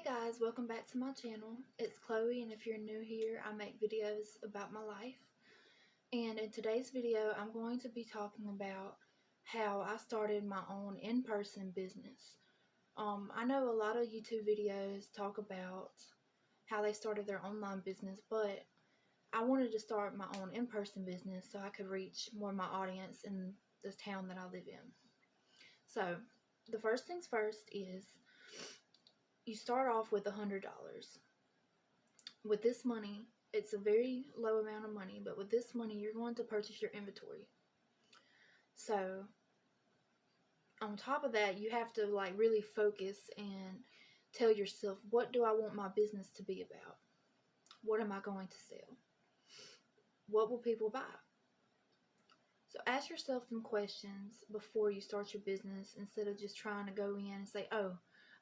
Hey guys, welcome back to my channel. It's Chloe, and if you're new here, I make videos about my life. And in today's video, I'm going to be talking about how I started my own in-person business. I know a lot of YouTube videos talk about how they started their online business, but I wanted to start my own in-person business so I could reach more of my audience in the town that I live in. So, the first things first is you start off with $100. With this money, it's a very low amount of money, but with this money, you're going to purchase your inventory. So, on top of that, you have to really focus and tell yourself, what do I want my business to be about? What am I going to sell? What will people buy? So ask yourself some questions before you start your business instead of just trying to go in and say, oh,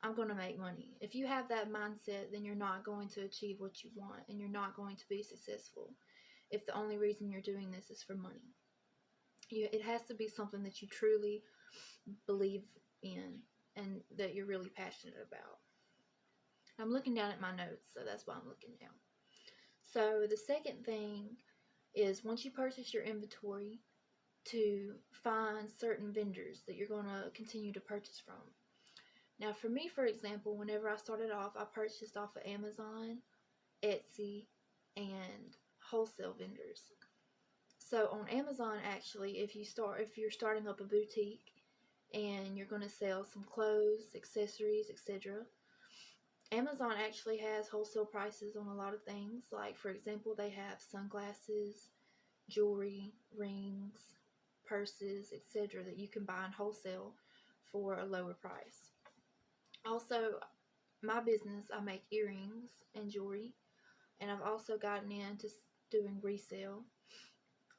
I'm going to make money. If you have that mindset, then you're not going to achieve what you want and you're not going to be successful if the only reason you're doing this is for money. It has to be something that you truly believe in and that you're really passionate about. I'm looking down at my notes, so that's why I'm looking down. So the second thing is, once you purchase your inventory, to find certain vendors that you're going to continue to purchase from. Now for me, for example, whenever I started off, I purchased off of Amazon, Etsy, and wholesale vendors. So on Amazon, actually, if you're starting up a boutique and you're going to sell some clothes, accessories, etc., Amazon actually has wholesale prices on a lot of things. Like, for example, they have sunglasses, jewelry, rings, purses, etc. that you can buy in wholesale for a lower price. Also, my business, I make earrings and jewelry, and I've also gotten into doing resale.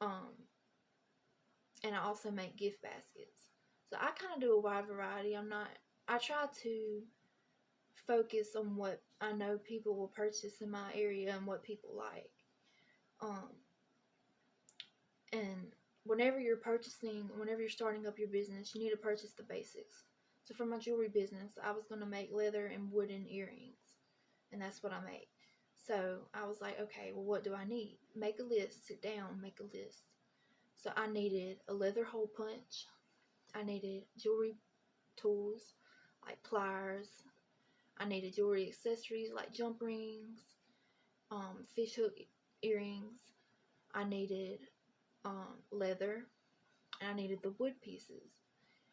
And I also make gift baskets. So I kind of do a wide variety. I try to focus on what I know people will purchase in my area and what people like. And whenever you're starting up your business, you need to purchase the basics. So for my jewelry business, I was going to make leather and wooden earrings, and that's what I make. So I was like, okay, well, what do I need? Make a list. Sit down, make a list. So I needed a leather hole punch. I needed jewelry tools like pliers. I needed jewelry accessories like jump rings, fishhook earrings. I needed leather, and I needed the wood pieces.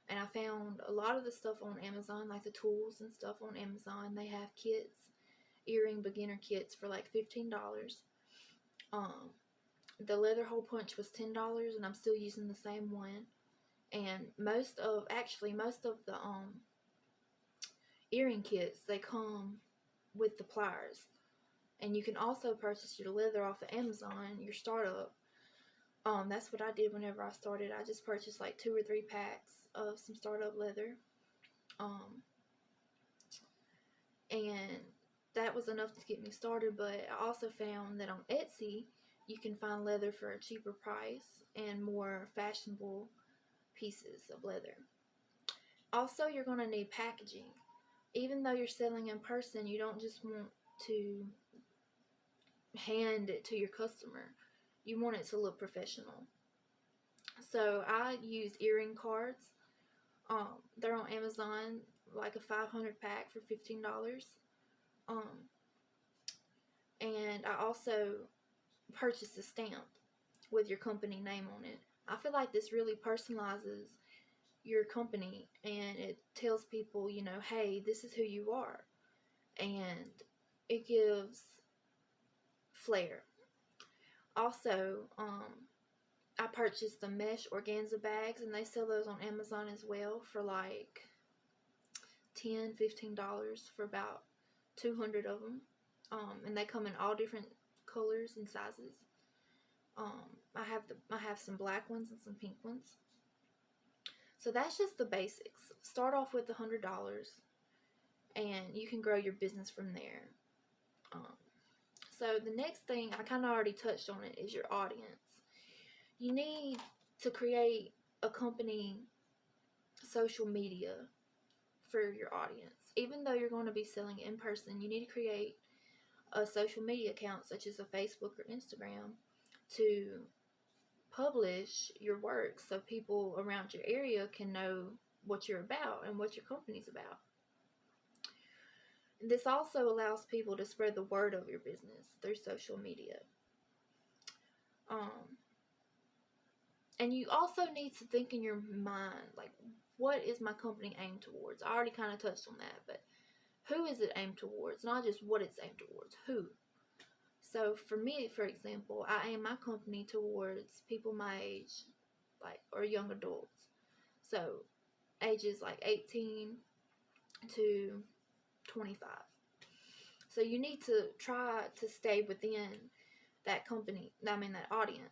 And I found a lot of the stuff on Amazon, like the tools and stuff on Amazon. They have kits, earring beginner kits for like $15. The leather hole punch was $10, and I'm still using the same one. And most of the earring kits, they come with the pliers. And you can also purchase your leather off of Amazon, your startup. That's what I did whenever I started. I just purchased like 2 or 3 packs of some startup leather. And that was enough to get me started, but I also found that on Etsy, you can find leather for a cheaper price and more fashionable pieces of leather. Also, you're going to need packaging. Even though you're selling in person, you don't just want to hand it to your customer. You want it to look professional. So I use earring cards. They're on Amazon, like a 500 pack for $15. And I also purchased a stamp with your company name on it. I feel like this really personalizes your company, and it tells people, hey, this is who you are. And it gives flair. Also, I purchased the mesh organza bags, and they sell those on Amazon as well for like $10, $15 for about 200 of them. And they come in all different colors and sizes. I have some black ones and some pink ones. So that's just the basics. Start off with $100, and you can grow your business from there. So the next thing, I kind of already touched on it, is your audience. You need to create a company social media for your audience. even though you're going to be selling in person, you need to create a social media account such as a Facebook or Instagram to publish your work so people around your area can know what you're about and what your company's about. This also allows people to spread the word of your business through social media. And you also need to think in your mind, like, what is my company aimed towards? I already kind of touched on that, but who is it aimed towards? Not just what it's aimed towards, who. So for me, for example, I aim my company towards people my age, like, or young adults. So ages like 18 to 25. So you need to try to stay within that company, that audience.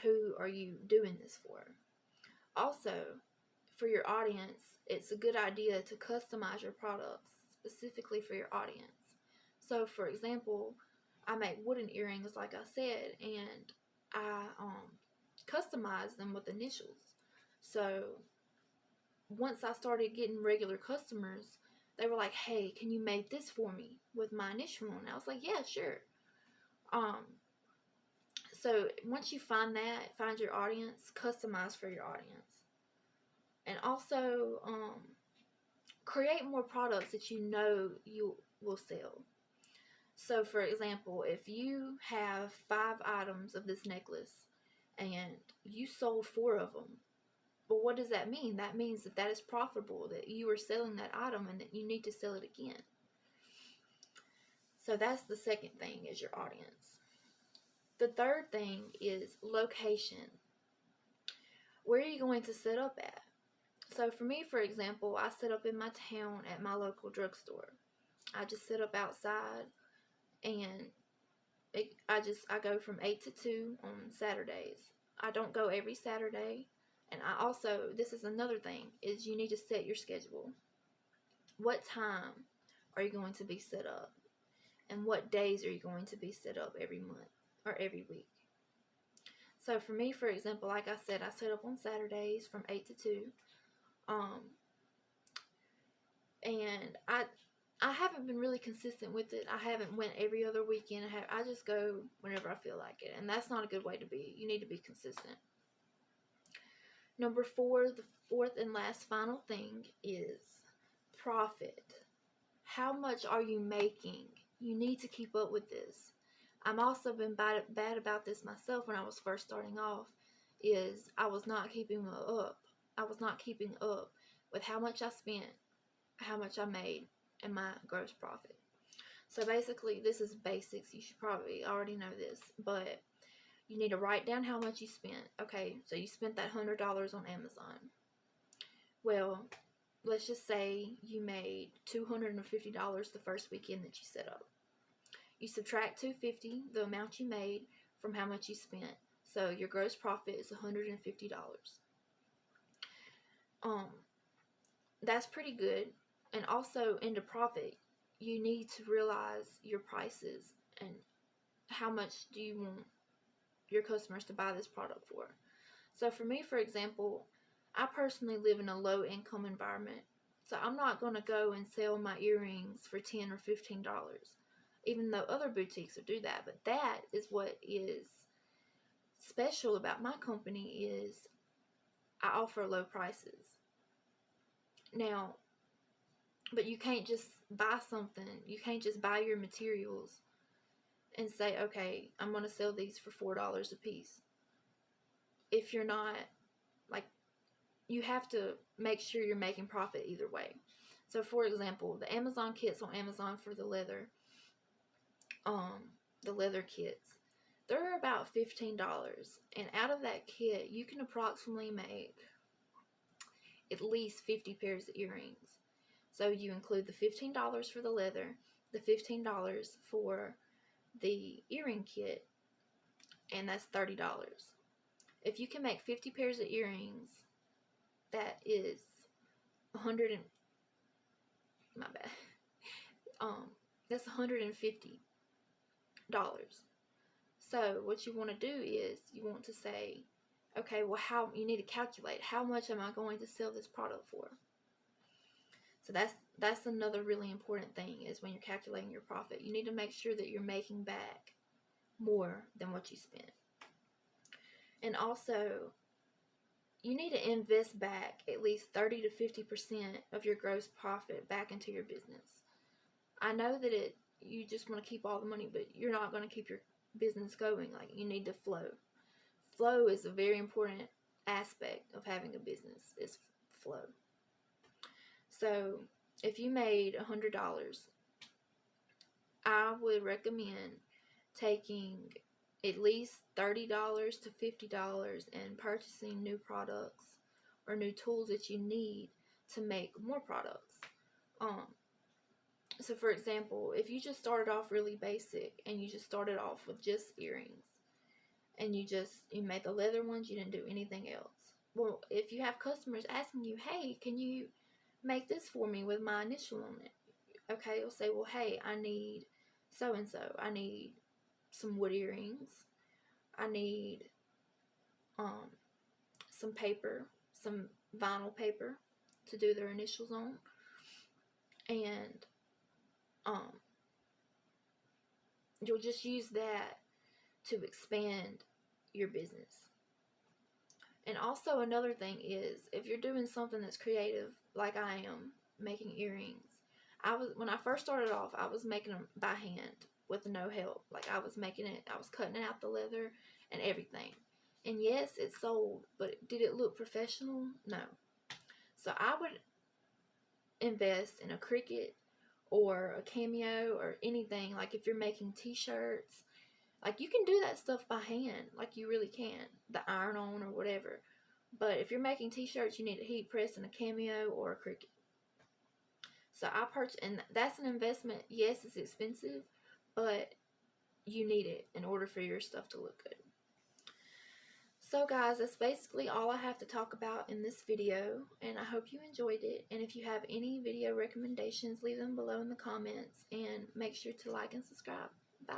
Who are you doing this for? Also, for your audience, it's a good idea to customize your products specifically for your audience. So, for example, I make wooden earrings, like I said, and I customize them with initials. So, once I started getting regular customers, they were like, "Hey, can you make this for me with my initial on?" And I was like, "Yeah, sure." So once you find your audience, customize for your audience. And also, create more products that you know you will sell. So for example, if you have 5 items of this necklace and you sold 4 of them, but what does that mean? That means that is profitable, that you are selling that item and that you need to sell it again. So that's the second thing, is your audience. The third thing is location. Where are you going to set up at? So for me, for example, I set up in my town at my local drugstore. I just set up outside, and I go from 8 to 2 on Saturdays. I don't go every Saturday. And I also, this is another thing, is you need to set your schedule. What time are you going to be set up? And what days are you going to be set up every month or every week? So for me, for example, like I said, I set up on Saturdays from 8 to 2. And I haven't been really consistent with it. I haven't went every other weekend. I just go whenever I feel like it. And that's not a good way to be. You need to be consistent. Number 4, the fourth and last final thing, is profit. How much are you making? You need to keep up with this. I'm also been bad about this myself when I was first starting off, is I was not keeping up. I was not keeping up with how much I spent, how much I made, and my gross profit. So basically, this is basics. You should probably already know this, but you need to write down how much you spent. Okay, so you spent that $100 on Amazon. Well, let's just say you made $250 the first weekend that you set up. You subtract $250, the amount you made, from how much you spent. So your gross profit is $150. That's pretty good. And also, into profit, you need to realize your prices and how much do you want your customers to buy this product for. So for me, for example, I personally live in a low income environment, so I'm not going to go and sell my earrings for $10 or $15, even though other boutiques will do that. But that is what is special about my company, is I offer low prices. Now, but you can't just buy something. You can't just buy your materials and say, okay, I'm going to sell these for $4 a piece. If you're not, like, you have to make sure you're making profit either way. So for example, the Amazon kits on Amazon for the leather kits, they're about $15. And out of that kit, you can approximately make at least 50 pairs of earrings. So you include the $15 for the leather, the $15 for the earring kit, and that's $30. If you can make 50 pairs of earrings, that is that's $150. So what you want to do is you want to say, okay, well, you need to calculate, how much am I going to sell this product for? So that's another really important thing, is when you're calculating your profit, you need to make sure that you're making back more than what you spent. And also, you need to invest back at least 30 to 50% of your gross profit back into your business. I know that you just want to keep all the money, but you're not going to keep your business going. Like, you need to flow. Flow is a very important aspect of having a business, is flow. So if you made $100, I would recommend taking at least $30 to $50 and purchasing new products or new tools that you need to make more products. So for example, if you just started off really basic and you just started off with just earrings and you made the leather ones, you didn't do anything else. Well, if you have customers asking you, hey, can you make this for me with my initial on it? Okay, you'll say, well, hey, I need so-and-so. I need some wood earrings. I need some paper, some vinyl paper to do their initials on. And you'll just use that to expand your business. And also another thing is, if you're doing something that's creative, like I am, making earrings, when I first started off, I was making them by hand with no help. Like, I was cutting out the leather and everything. And yes, it sold, but did it look professional? No. So I would invest in a Cricut or a Cameo or anything. Like, if you're making t-shirts, like, you can do that stuff by hand, like, you really can, the iron-on or whatever. But if you're making t-shirts, you need a heat press and a Cameo or a Cricut. So I purchased, and that's an investment. Yes, it's expensive, but you need it in order for your stuff to look good. So guys, that's basically all I have to talk about in this video, and I hope you enjoyed it. And if you have any video recommendations, leave them below in the comments, and make sure to like and subscribe. Bye.